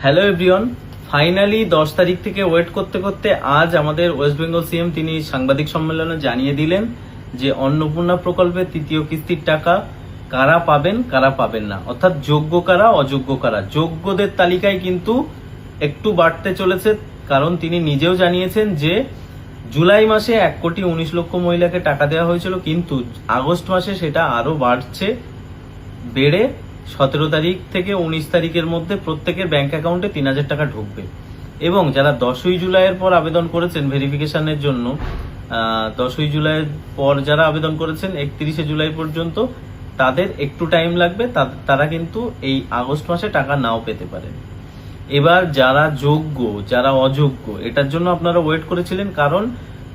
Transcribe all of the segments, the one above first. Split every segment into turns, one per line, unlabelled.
Hello everyone, finally 10 তারিখ থেকে wait করতে করতে আজ আমাদের ওয়েস্ট বেঙ্গল সিএম তিনি সাংবাদিক সম্মেলনে জানিয়ে দিলেন যে অন্নপূর্ণা প্রকল্পের তৃতীয় কিস্তির টাকা কারা পাবেন কারা পাবেন না, অর্থাৎ যোগ্য কারা অযোগ্য কারা। যোগ্যদের তালিকায় কিন্তু একটু বাড়তে চলেছে, কারণ তিনি নিজেও জানিয়েছেন যে জুলাই মাসে 1,19,00,000 মহিলাকে টাকা দেওয়া হয়েছিল, কিন্তু আগস্ট মাসে সেটা আরো বাড়ছে, বেড়ে 17 তারিখ থেকে 19 তারিখের মধ্যে প্রত্যেকের ব্যাংক অ্যাকাউন্টে 3,000 টাকা ঢুকবে। এবং যারা 10ই জুলাইয়ের পর আবেদন করেছেন ভেরিফিকেশনের জন্য, 10ই জুলাইয়ের পর যারা আবেদন করেছেন 31শে জুলাই পর্যন্ত, তাদের একটু টাইম লাগবে, তারা কিন্তু এই আগস্ট মাসে টাকা নাও পেতে পারেন। এবার যারা যোগ্য যারা অযোগ্য, এটার জন্য আপনারা ওয়েট করেছিলেন, কারণ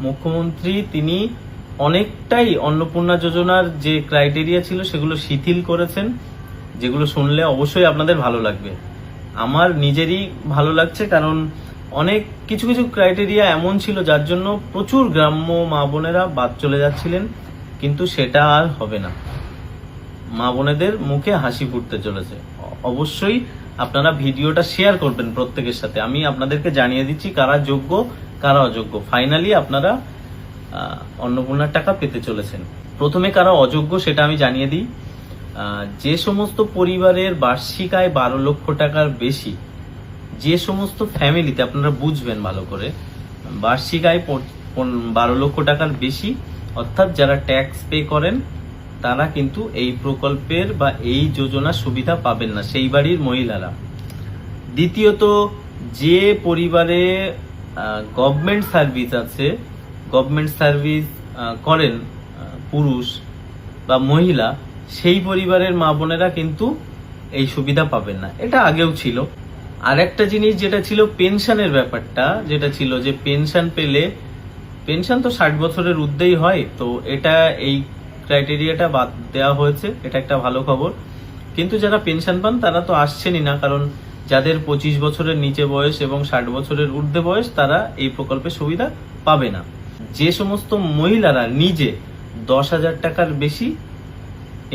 মুখ্যমন্ত্রী তিনি অনেকটাই অন্নপূর্ণা যোজনার যে ক্রাইটেরিয়া ছিল সেগুলো শিথিল করেছেন, যেগুলো শুনলে অবশ্যই আপনাদের ভালো লাগবে। আমার নিজেরই ভালো লাগছে, কারণ অনেক কিছু কিছু ক্রাইটেরিয়া এমন ছিল যার জন্য প্রচুর গ্রাম্য মা বোনেরা বাদ চলে যাচ্ছিলেন, কিন্তু সেটা আর হবে না। মা বোনেদের মুখে হাসি ফুটতে চলেছে। অবশ্যই আপনারা ভিডিওটা শেয়ার করবেন প্রত্যেকের সাথে। আমি আপনাদেরকে জানিয়ে দিচ্ছি কারা যোগ্য কারা অযোগ্য। ফাইনালি আপনারা অন্নপূর্ণার টাকা পেতে চলেছেন। প্রথমে কারা অযোগ্য সেটা আমি জানিয়ে দিই। যে সমস্ত পরিবারের বার্ষিক আয় 12 লক্ষ টাকার বেশি, যে সমস্ত ফ্যামিলিতে, আপনারা বুঝবেন ভালো করে, বার্ষিক আয় 12 লক্ষ টাকার বেশি, অর্থাৎ যারা ট্যাক্স পে করেন, তারা কিন্তু এই প্রকল্পের বা এই যোজনার সুবিধা পাবেন না, সেই বাড়ির মহিলারা। দ্বিতীয়ত, যে পরিবারে গভর্নমেন্ট সার্ভিস আছে, গভর্নমেন্ট সার্ভিস করেন পুরুষ বা মহিলা, সেই পরিবারের মা বোনেরা কিন্তু এই সুবিধা পাবেন না। এটা আগেও ছিল। আর একটা জিনিস যেটা ছিল পেনশনের ব্যাপারটা, যেটা ছিল যে পেনশন পেলে, পেনশন তো 60 বছরের ঊর্ধ্বেই হয়, তো এটা এই ক্রাইটেরিয়াটা বাদ দেওয়া হয়েছে, এটা একটা ভালো খবর। কিন্তু যারা পেনশন পান তারা তো আসছেনই না, কারণ যাদের 25 বছরের নিচে বয়স এবং 60 বছরের ঊর্ধ্বে বয়স, তারা এই প্রকল্পের সুবিধা পাবে না। যে সমস্ত মহিলারা নিজে 10,000 টাকার বেশি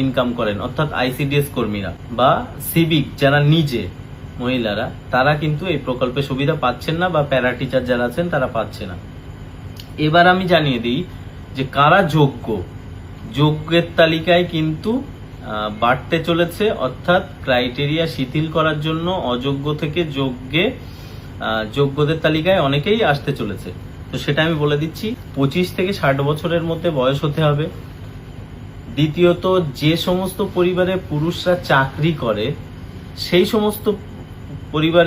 ইনকাম করেন, অর্থাৎ আইসিডিএস কর্মীরা বা সিভিক যারা নিজে মহিলারা, তারা কিন্তু এই প্রকল্পের সুবিধা পাচ্ছেন না, বা প্যারা টিচার যারা আছেন তারা পাচ্ছে না। এবার আমি জানিয়ে দিই যে কারা যোগ্য। যোগ্যের তালিকায় কিন্তু বাড়তে চলেছে, অর্থাৎ ক্রাইটেরিয়া শিথিল করার জন্য অযোগ্য থেকে যোগ্যদের তালিকায় অনেকেই আসতে চলেছে। তো সেটা আমি বলে দিচ্ছি। 25 থেকে 60 বছরের মধ্যে বয়স হতে হবে। দ্বিতীয়ত, যে সমস্ত পরিবারে পুরুষরা চাকরি করে, সেই সমস্ত পরিবারে